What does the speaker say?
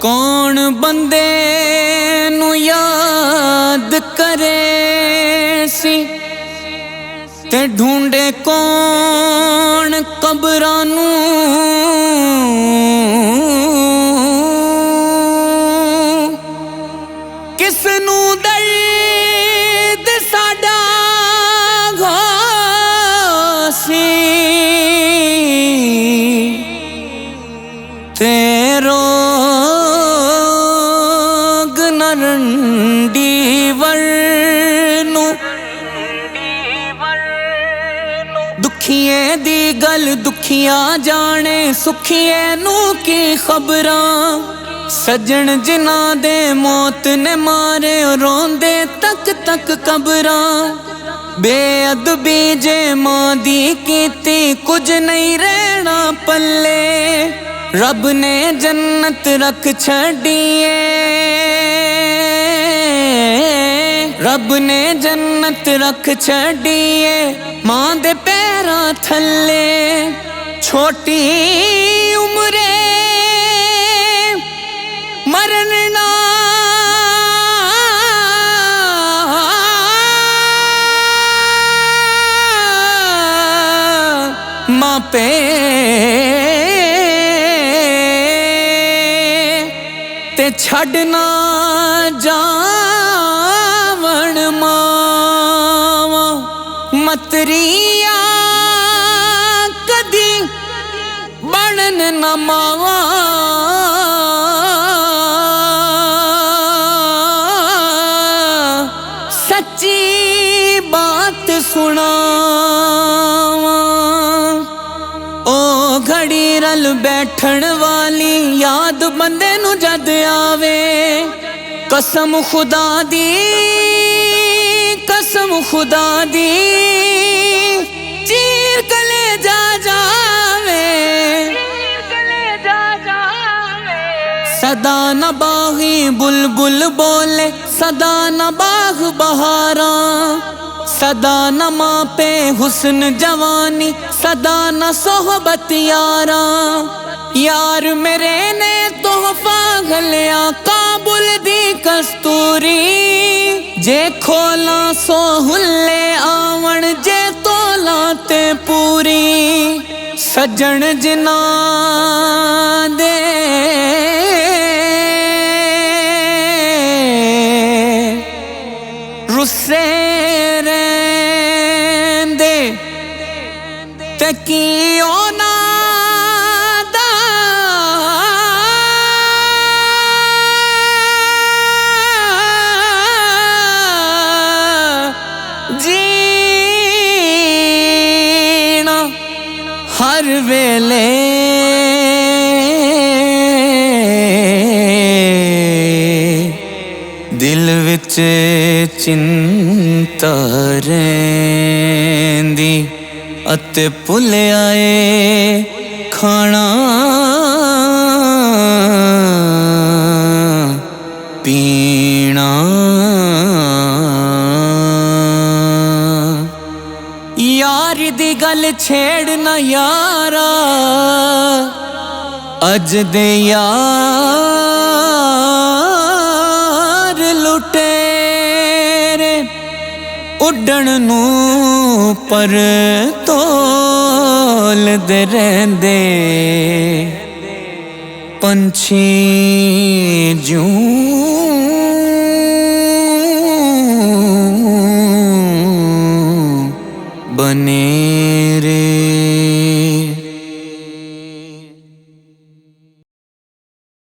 कौन बंदे नू याद करे सी ते ढूंढे कौन कब्रां नू किस नू दर्द साडा घोसी तेरो दुखिए दी गल दुखिया जाने सुखिए नू की खबरां सजन जिना दे मौत ने मारे रोंदे तक तक कबरां बेअदबी जे मां दी कीती कुछ नहीं रहना पल्ले रब ने जन्नत रख छड़िए रब ने जन्नत रख छड़िए मां दे पैरां थल्ले छोटी उम्रे मरन ना मां पे ते छड़ना जावण मावा मतरिया कदी बनन न मावा सच्ची बात सुनावा ओ घड़ी रल बैठन वाली याद बंदे नू जद आवे कसम खुदा दी कसम खुदा दी चीर कलेजा जावे सदा न बागी बुलबुल बोले सदा न बाग बहारा सदा न मां पे हुस्न जवानी सदा न सोहबत यारा यार मेरे ने तोहफा घलिया काबुल दी कस्तूरी जे खोला सो हुल्ले आवण जे तोला ते पूरी सजन जिना दे रुस्से रेंदे ते कीओ ना हर वेले दिल विच चिंता रहिंदी अते भुलिया ए खाना पीना यार दी गल छेड़ ना यारा अज दे यार लुटेरे उड़न नू पर तोलदे रहिंदे पंछी जूं